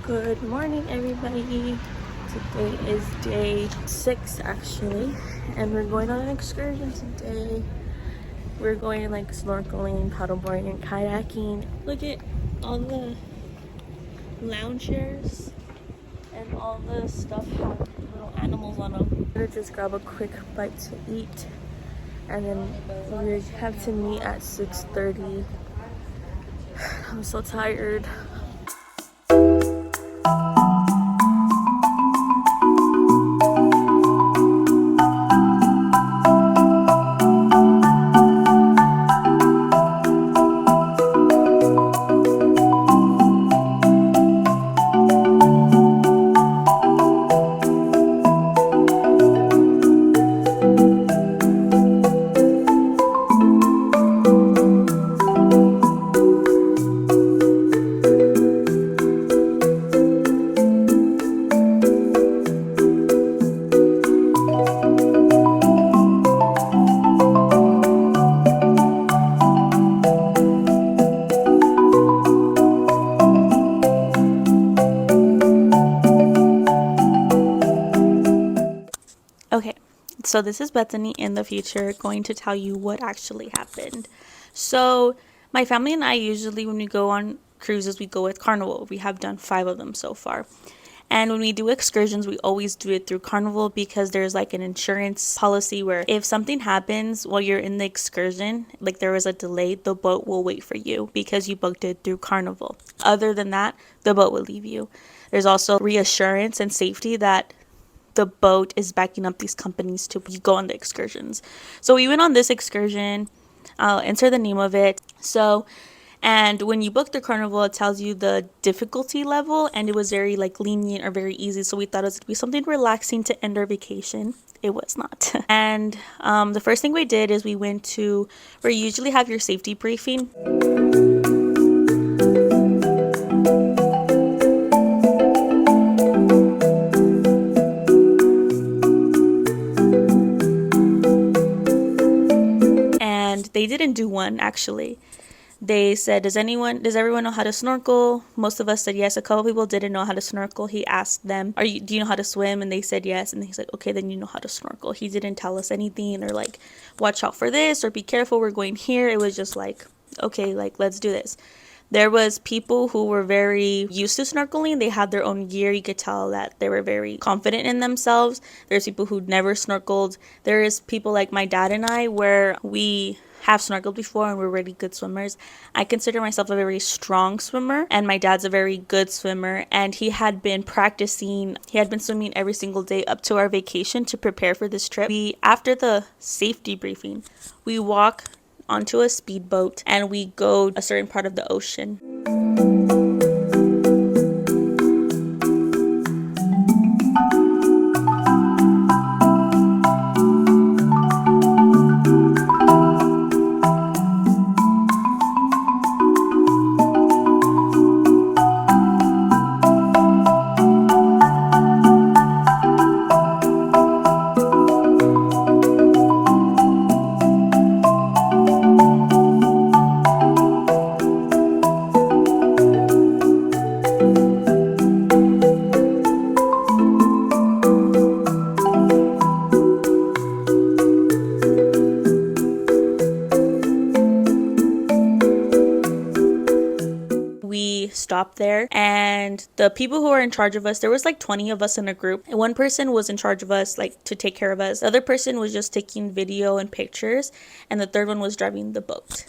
Good morning, everybody. Today is day 6 actually, and we're going on an excursion today. We're going like snorkeling, paddleboarding, and kayaking. Look at all the lounge chairs and all the stuff have little animals on them. I'm gonna just grab a quick bite to eat, and then we have to meet at 6:30. I'm so tired. Okay, so this is Bethany in the future going to tell you what actually happened. So my family and I usually, when we go on cruises, we go with Carnival. We have done 5 of them so far. And when we do excursions, we always do it through Carnival because there's like an insurance policy where if something happens while you're in the excursion, like there was a delay, the boat will wait for you because you booked it through Carnival. Other than that, the boat will leave you. There's also reassurance and safety that the boat is backing up these companies to go on the excursions. So we went on this excursion. I'll enter the name of it. And when you book the Carnival, it tells you the difficulty level, and it was very like lenient or very easy. So we thought it was gonna be something relaxing to end our vacation. It was not. And the first thing we did is we went to where you usually have your safety briefing. They didn't do one actually. They said, does everyone know how to snorkel? Most of us said yes. A couple people didn't know how to snorkel. He asked them, do you know how to swim? And they said yes. And he's like, okay, then you know how to snorkel. He didn't tell us anything or like, watch out for this or be careful, we're going here. It was just like, okay, like let's do this. There was people who were very used to snorkeling. They had their own gear. You could tell that they were very confident in themselves. There's people who'd never snorkeled. There is people like my dad and I where we have snorkeled before and we're really good swimmers. I consider myself a very strong swimmer, and my dad's a very good swimmer, and he had been swimming every single day up to our vacation to prepare for this trip. After the safety briefing, we walk onto a speedboat and we go a certain part of the ocean. Stopped there, and the people who were in charge of us, there was like 20 of us in a group, and one person was in charge of us, like to take care of us. The other person was just taking video and pictures, and the third one was driving the boat.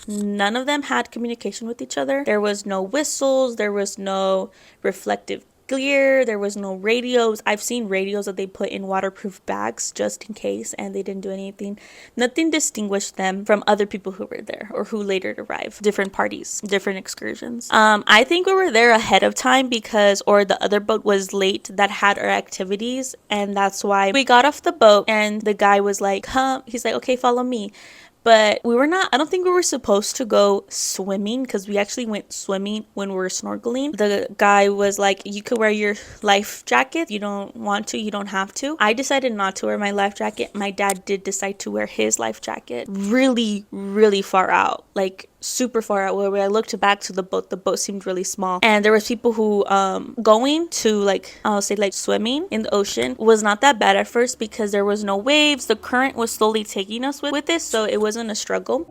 None of them had communication with each other. There was no whistles, there was no reflective gear, there was no radios. I've seen radios that they put in waterproof bags just in case, and they didn't do anything. Nothing distinguished them from other people who were there or who later arrived. Different parties, different excursions. I think we were there ahead of time or the other boat was late that had our activities, and that's why we got off the boat and the guy was like, he's like, okay, follow me. But I don't think we were supposed to go swimming because we actually went swimming when we were snorkeling. The guy was like, you could wear your life jacket. You don't want to, you don't have to. I decided not to wear my life jacket. My dad did decide to wear his life jacket really, really far out. Like super far out. Where I looked back to the boat seemed really small, and there was people who going to like, I'll say, like swimming in the ocean was not that bad at first because there was no waves. The current was slowly taking us with this, so it wasn't a struggle.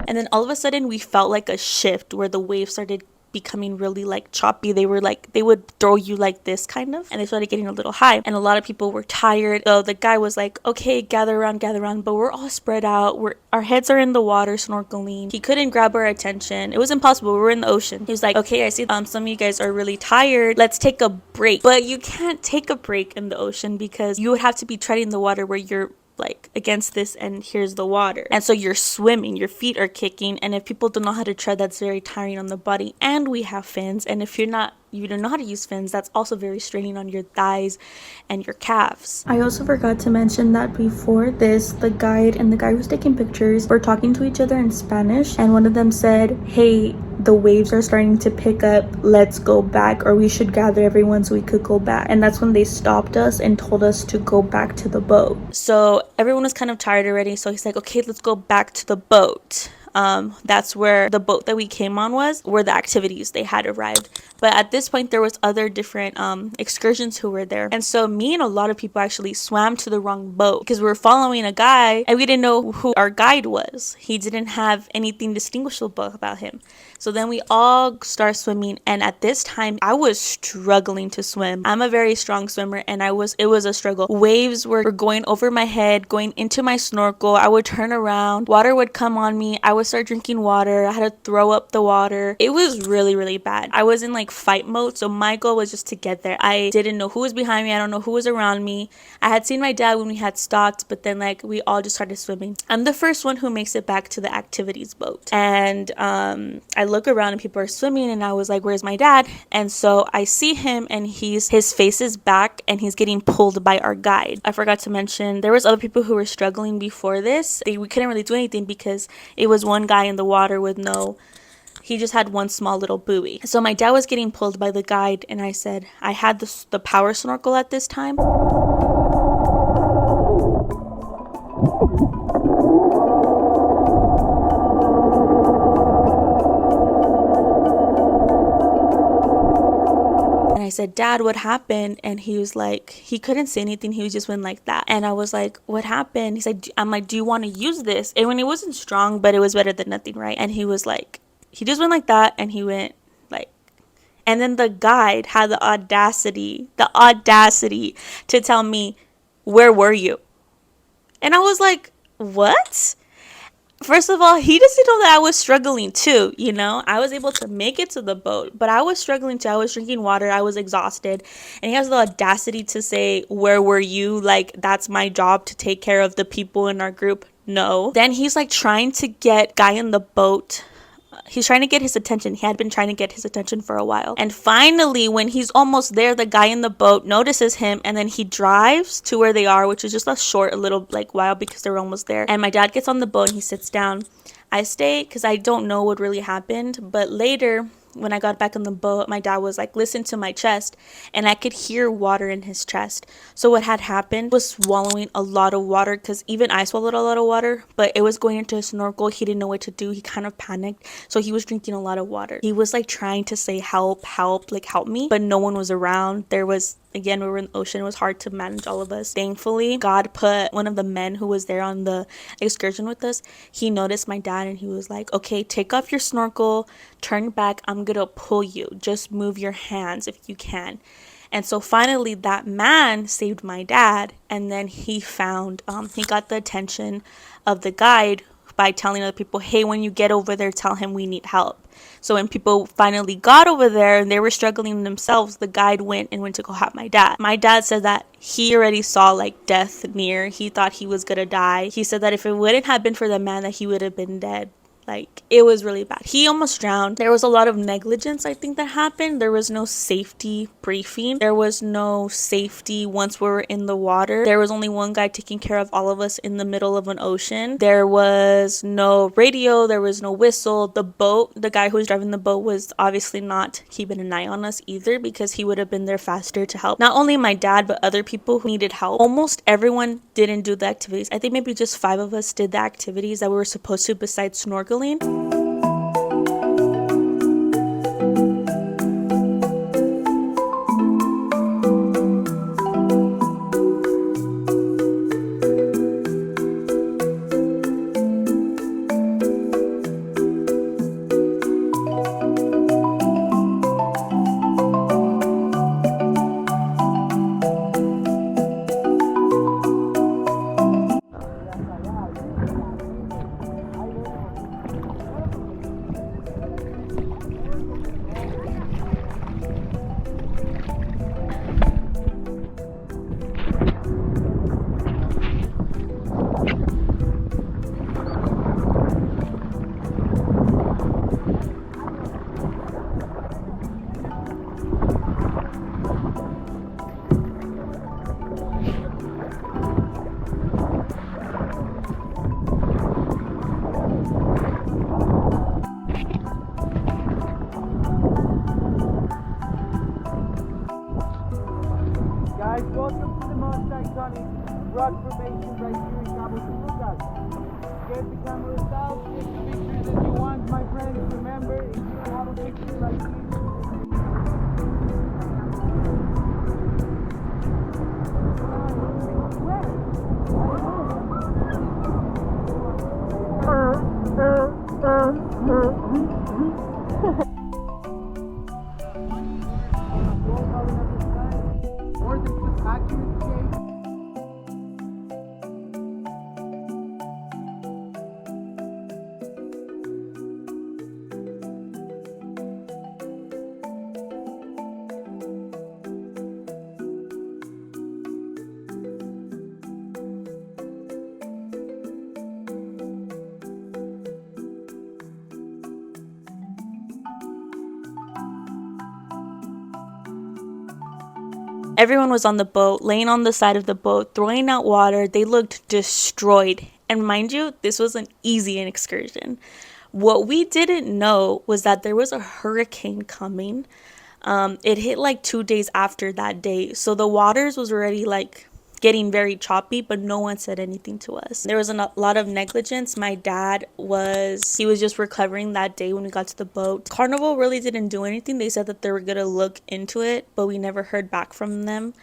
And then all of a sudden we felt like a shift where the waves started becoming really like choppy. They were like, they would throw you like this kind of, and they started getting a little high, and a lot of people were tired. So the guy was like, okay, gather around, but we're all spread out, our heads are in the water snorkeling. He couldn't grab our attention. It was impossible. We were in the ocean. He was like, okay, I see some of you guys are really tired, let's take a break. But you can't take a break in the ocean because you would have to be treading the water where you're like against this, and here's the water, and so you're swimming, your feet are kicking, and if people don't know how to tread, that's very tiring on the body. And we have fins, and if you don't know how to use fins, that's also very straining on your thighs and your calves. I also forgot to mention that before this, the guide and the guy who's taking pictures were talking to each other in Spanish, and one of them said, hey, the waves are starting to pick up, let's go back, or we should gather everyone so we could go back. And that's when they stopped us and told us to go back to the boat. So everyone was kind of tired already, so he's like, okay, let's go back to the boat. That's where the boat that we came on was, where the activities they had arrived. But at this point there was other different excursions who were there, and so me and a lot of people actually swam to the wrong boat because we were following a guy and we didn't know who our guide was. He didn't have anything distinguishable about him. So then we all start swimming, and at this time I was struggling to swim. I'm a very strong swimmer, and it was a struggle. Waves were going over my head, going into my snorkel. I would turn around, water would come on me, I would start drinking water, I had to throw up the water. It was really, really bad. I was in like fight mode, so my goal was just to get there. I didn't know who was behind me, I don't know who was around me. I had seen my dad when we had stopped, but then like we all just started swimming. I'm the first one who makes it back to the activities boat, and I look around and people are swimming, and I was like, where's my dad? And so I see him, and his face is back, and he's getting pulled by our guide. I forgot to mention there was other people who were struggling before this. We couldn't really do anything because it was one guy in the water with he just had one small little buoy. So my dad was getting pulled by the guide, and I said, I had the power snorkel at this time. And I said, Dad, what happened? And he was like, he couldn't say anything. He was just went like that. And I was like, what happened? He said, I'm like, do you want to use this? And when it wasn't strong, but it was better than nothing, right? And he was like, he just went like that, and he went like, and then the guide had the audacity to tell me, where were you? And I was like, what? First of all, he doesn't know that I was struggling too, you know? I was able to make it to the boat, but I was struggling too. I was drinking water, I was exhausted, and he has the audacity to say, where were you? Like, that's my job to take care of the people in our group. No. Then he's like trying to get guy in the boat. He's trying to get his attention. He had been trying to get his attention for a while. And finally, when he's almost there, the guy in the boat notices him, and then he drives to where they are, which is just a little like while because they're almost there. And my dad gets on the boat and he sits down. I stay because I don't know what really happened. But later, when I got back on the boat, my dad was like, listen to my chest, and I could hear water in his chest. So what had happened was swallowing a lot of water, because even I swallowed a lot of water, but it was going into his snorkel. He didn't know what to do. He kind of panicked, so he was drinking a lot of water. He was like trying to say help, like help me, but no one was around. Again, we were in the ocean. It was hard to manage all of us. Thankfully, God put one of the men who was there on the excursion with us. He noticed my dad, and he was like, okay, take off your snorkel, turn back. I'm going to pull you. Just move your hands if you can. And so finally, that man saved my dad. And then he got the attention of the guide by telling other people, hey, when you get over there, tell him we need help. So when people finally got over there and they were struggling themselves, the guide went to go help my dad. My dad said that he already saw like death near. He thought he was gonna die. He said that if it wouldn't have been for the man, that he would have been dead Like, it was really bad. He almost drowned. There was a lot of negligence, I think, that happened. There was no safety briefing. There was no safety once we were in the water. There was only one guy taking care of all of us in the middle of an ocean. There was no radio. There was no whistle. The boat, the guy who was driving the boat was obviously not keeping an eye on us either, because he would have been there faster to help not only my dad but other people who needed help. Almost everyone didn't do the activities. I think maybe just 5 of us did the activities that we were supposed to besides snorkeling. Guys, welcome to the most iconic rock formation right here in Cabo San Lucas. Get the cameras out, take the pictures that you want, my friends. Remember, if you don't have a picture like or the accurate shape. Everyone was on the boat, laying on the side of the boat, throwing out water. They looked destroyed. And mind you, this was an easy excursion. What we didn't know was that there was a hurricane coming. It hit like 2 days after that day. So the waters was already like getting very choppy, but no one said anything to us. There was a lot of negligence. My dad was just recovering that day when we got to the boat. Carnival really didn't do anything. They said that they were gonna look into it, but we never heard back from them.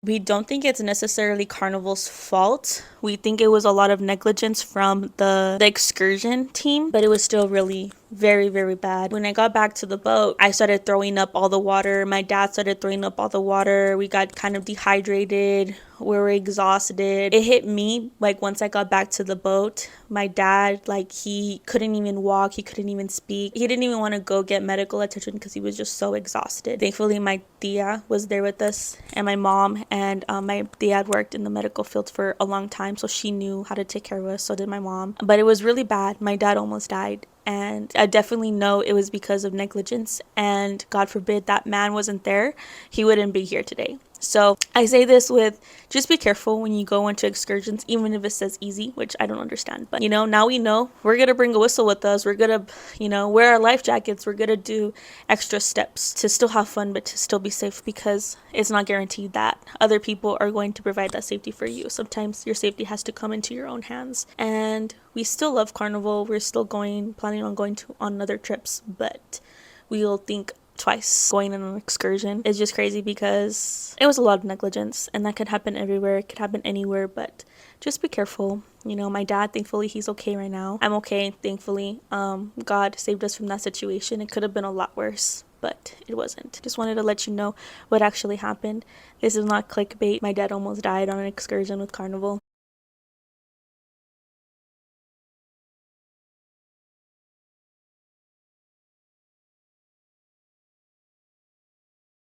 We don't think it's necessarily Carnival's fault. We think it was a lot of negligence from the excursion team, but it was still really very, very bad. When I got back to the boat, I started throwing up all the water. My dad started throwing up all the water. We got kind of dehydrated. We were exhausted. It hit me like once I got back to the boat. My dad, like, he couldn't even walk. He couldn't even speak. He didn't even want to go get medical attention because he was just so exhausted. Thankfully, my tia was there with us, and my mom, and my tia had worked in the medical field for a long time, so she knew how to take care of us. So did my mom. But it was really bad. My dad almost died. And I definitely know it was because of negligence, and God forbid that man wasn't there, he wouldn't be here today. So I say this with, just be careful when you go into excursions, even if it says easy, which I don't understand. But, you know, now we know we're going to bring a whistle with us. We're going to, you know, wear our life jackets. We're going to do extra steps to still have fun, but to still be safe, because it's not guaranteed that other people are going to provide that safety for you. Sometimes your safety has to come into your own hands. And we still love Carnival. We're still planning on going on other trips, but we'll think twice going on an excursion. It's just crazy because it was a lot of negligence, and that could happen everywhere. It could happen anywhere, but just be careful. You know, my dad, thankfully, he's okay right now. I'm okay, thankfully. God saved us from that situation. It could have been a lot worse, but it wasn't. Just wanted to let you know what actually happened. This is not clickbait. My dad almost died on an excursion with Carnival.